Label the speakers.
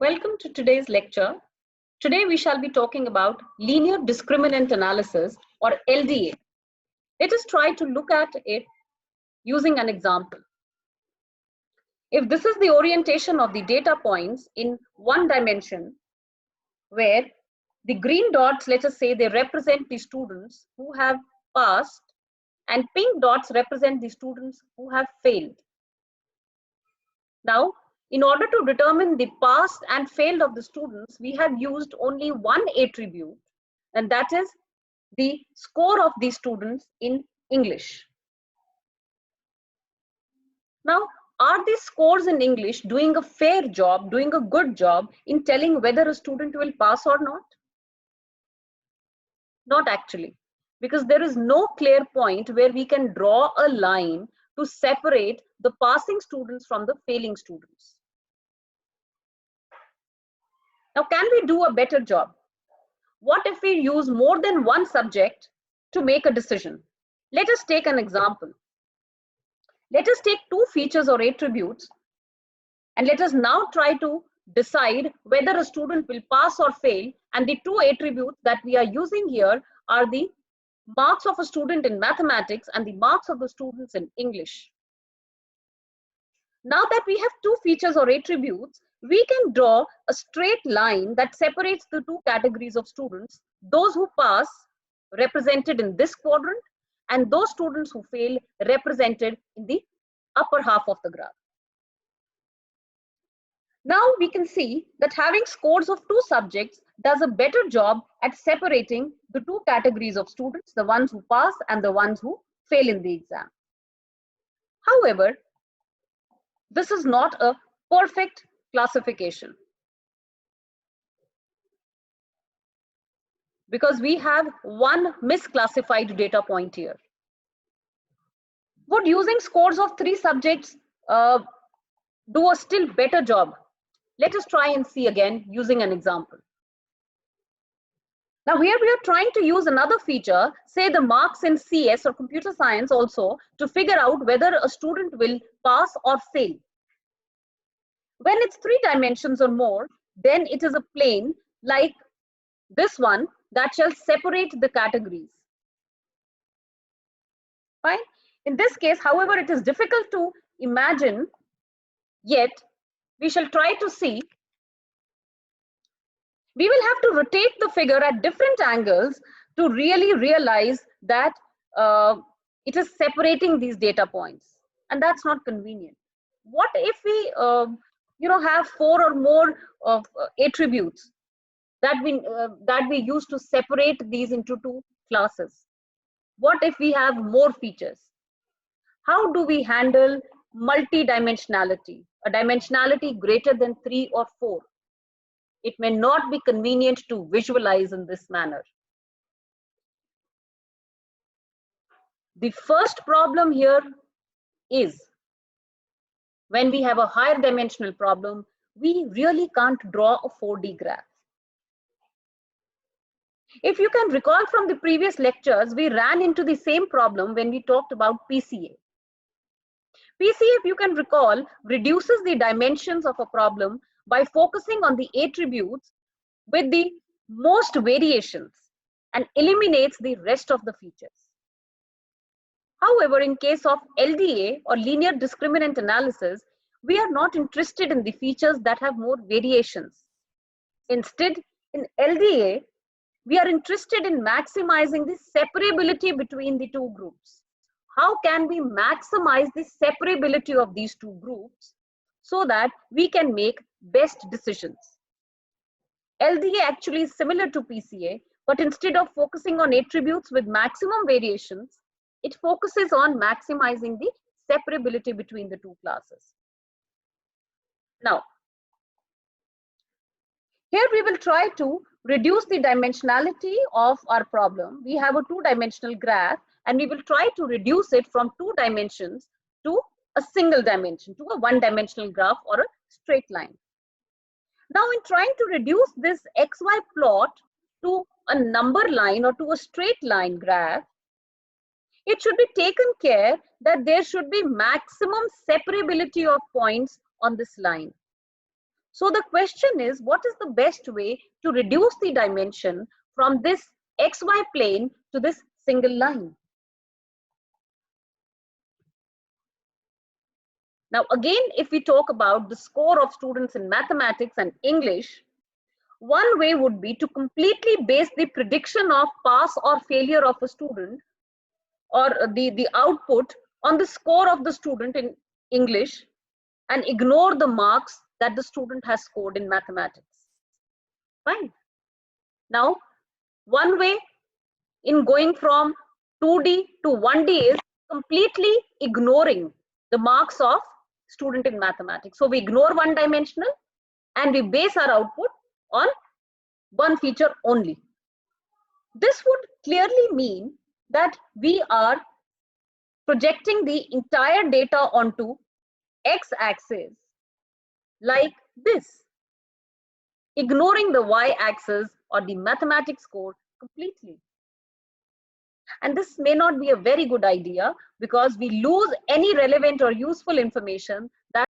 Speaker 1: Welcome to today's lecture. Today we shall be talking about linear discriminant analysis or LDA. Let us try to look at it using an example. If this is the orientation of the data points in one dimension, where the green dots, let us say they represent the students who have passed and pink dots represent the students who have failed. Now, in order to determine the passed and failed of the students, we have used only one attribute, and that is the score of the students in English. Now, are these scores in English doing a fair job, doing a good job in telling whether a student will pass or not? Not actually, because there is no clear point where we can draw a line to separate the passing students from the failing students. Now, can we do a better job? What if we use more than one subject to make a decision? Let us take an example. Let us take two features or attributes, and let us now try to decide whether a student will pass or fail. And the two attributes that we are using here are the marks of a student in mathematics and the marks of the students in English. Now that we have two features or attributes, we can draw a straight line that separates the two categories of students, those who pass represented in this quadrant and those students who fail represented in the upper half of the graph. Now we can see that having scores of two subjects does a better job at separating the two categories of students, the ones who pass and the ones who fail in the exam. However, this is not a perfect classification, because we have one misclassified data point here. Would using scores of three subjects do a still better job? Let us try and see again using an example. Now here we are trying to use another feature, say the marks in CS or computer science also, to figure out whether a student will pass or fail. When it's three dimensions or more, then it is a plane like this one that shall separate the categories. Fine. In this case, however, it is difficult to imagine, yet we shall try to see. We will have to rotate the figure at different angles to really realize that it is separating these data points, and that's not convenient. What if we have four or more attributes that we use to separate these into two classes? What if we have more features? How do we handle multi-dimensionality, a dimensionality greater than 3 or 4? It may not be convenient to visualize in this manner. The first problem here is when we have a higher dimensional problem, we really can't draw a 4D graph. If you can recall from the previous lectures, we ran into the same problem when we talked about PCA. PCA, if you can recall, reduces the dimensions of a problem by focusing on the attributes with the most variations and eliminates the rest of the features. However, in case of LDA or linear discriminant analysis, we are not interested in the features that have more variations. Instead, in LDA, we are interested in maximizing the separability between the two groups. How can we maximize the separability of these two groups so that we can make best decisions? LDA actually is similar to PCA, but instead of focusing on attributes with maximum variations, it focuses on maximizing the separability between the two classes. Now, here we will try to reduce the dimensionality of our problem. We have a two-dimensional graph, and we will try to reduce it from 2 dimensions to a single dimension, to a one-dimensional graph or a straight line. Now, in trying to reduce this XY plot to a number line or to a straight line graph, it should be taken care that there should be maximum separability of points on this line. So the question is, what is the best way to reduce the dimension from this XY plane to this single line? Now, again, if we talk about the score of students in mathematics and English, one way would be to completely base the prediction of pass or failure of a student, or the output, on the score of the student in English and ignore the marks that the student has scored in mathematics. Fine. Now, one way in going from 2D to 1D is completely ignoring the marks of student in mathematics. So we ignore one dimensional and we base our output on one feature only. This would clearly mean that we are projecting the entire data onto x-axis like this, ignoring the y-axis or the mathematics score completely. And this may not be a very good idea because we lose any relevant or useful information that